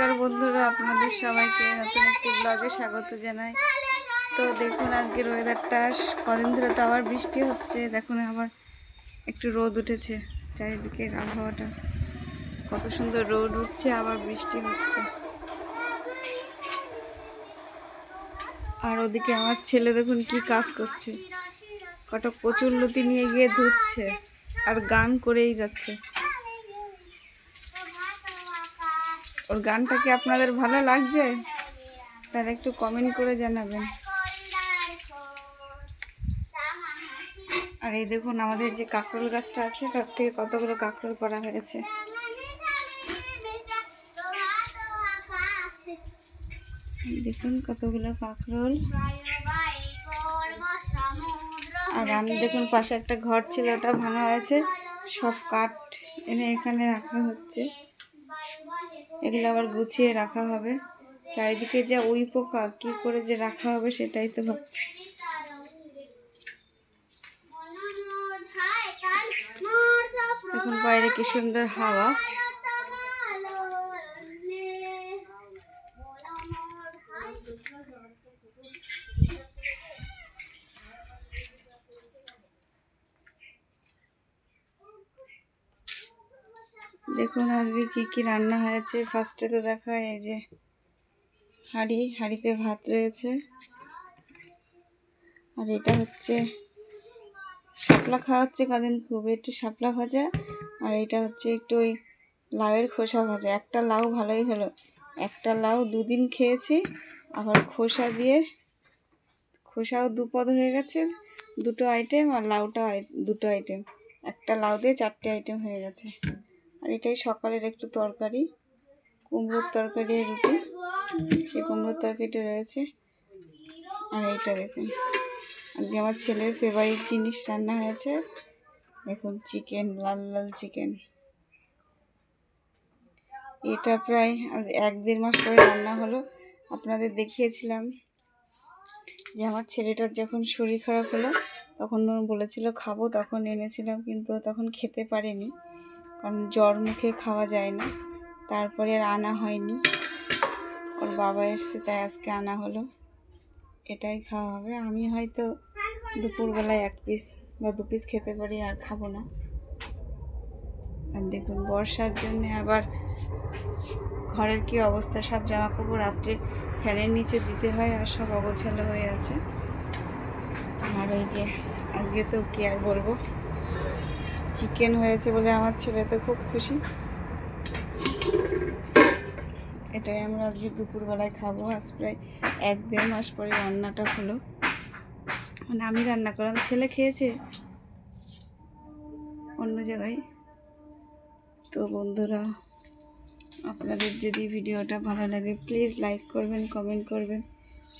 নমস্কার বন্ধুরা, আপনাদের সবাইকে নতুন একটি ব্লগে স্বাগত জানাই। তো দেখুন আজকের ওয়েদারটা, কদিন ধরে তো আবার বৃষ্টি হচ্ছে, দেখুন আবার একটু রোদ উঠেছে। চারিদিকের আবহাওয়াটা কত সুন্দর, রোদ উঠছে আবার বৃষ্টি হচ্ছে। আর ওদিকে আমার ছেলে দেখুন কি কাজ করছে, কত কচুরলতি নিয়ে গিয়ে ধুচ্ছে আর গান করেই যাচ্ছে। ওর গানটা কি আপনাদের ভালো লাগছে? তাহলে একটু কমেন্ট করে জানাবেন। আর এই দেখুন আমাদের যে কাঁকরোল গাছটা আছে, তার থেকে কতগুলো কাঁকরোল করা হয়েছে। দেখুন কতগুলো কাঁকরোল। আর আমি দেখুন পাশে একটা ঘর ছিল, ওটা ভাঙা হয়েছে, সব কাঠ এনে এখানে রাখা হচ্ছে। এগুলো আবার গুছিয়ে রাখা হবে। চারিদিকে যা উই পোকা, কি করে যে রাখা হবে সেটাই তো ভাবছি। এখন বাইরে কি সুন্দর হাওয়া। দেখুন আজকে কি কি রান্না হয়েছে। ফার্স্টে তো দেখা এই যে হাঁড়িতে ভাত রয়েছে। আর এটা হচ্ছে শাপলা খাওয়া হচ্ছে কদিন খুব, একটু শাপলা ভাজা। আর এটা হচ্ছে একটু ওই লাউয়ের খোসা ভাজা। একটা লাউ ভালোই হলো, একটা লাউ দুদিন খেয়েছি, আবার খোসাও দুপদ হয়ে গেছে, দুটো আইটেম। আর লাউটাও দুটো আইটেম, একটা লাউ দিয়ে 4টে আইটেম হয়ে গেছে। আর এটাই সকালের একটু তরকারি, কুমড়োর তরকারি আর রুটি। সেই কুমড়োর তরকারিটা রয়েছে। আর এইটা দেখুন আজকে আমার ছেলের ফেভারিট জিনিস রান্না হয়েছে। দেখুন চিকেন, লাল লাল চিকেন। এটা প্রায় আজ 1-1.5 মাস পরে রান্না হলো। আপনাদের দেখিয়েছিলাম যে আমার ছেলেটার যখন শরীর খারাপ হলো, তখন বলেছিল খাবো, তখন এনেছিলাম, কিন্তু তখন খেতে পারেনি, কারণ জ্বর মুখে খাওয়া যায় না। তারপরে আর আনা হয়নি, ওর বাবা এসছে তাই আজকে আনা হলো। এটাই খাওয়া হবে। আমি হয়তো দুপুরবেলায় 1 পিস বা 2 পিস খেতে পারি, আর খাবো না। আর দেখুন বর্ষার জন্য আবার ঘরের কি অবস্থা, সব জামা কাপড় রাত্রে ফ্যানের নিচে দিতে হয়, আর সব অগোছালো হয়ে আছে। আর ওই যে আজকে তো কি আর বলবো, চিকেন হয়েছে বলে আমার ছেলে তো খুব খুশি। এটাই আমরা আজকে দুপুরবেলায় খাবো। আজ প্রায় 1-1.5 মাস পরে রান্নাটা হলো, মানে আমি রান্না করলাম, ছেলে খেয়েছে অন্য জায়গায়। তো বন্ধুরা, আপনাদের যদি ভিডিওটা ভালো লাগে প্লিজ লাইক করবেন, কমেন্ট করবেন,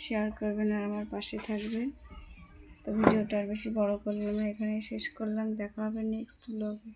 শেয়ার করবেন, আর আমার পাশে থাকবেন। তো ভিডিওটা আর বেশি বড় করলাম না, এখানে শেষ করলাম। দেখা হবে নেক্সট ব্লগে।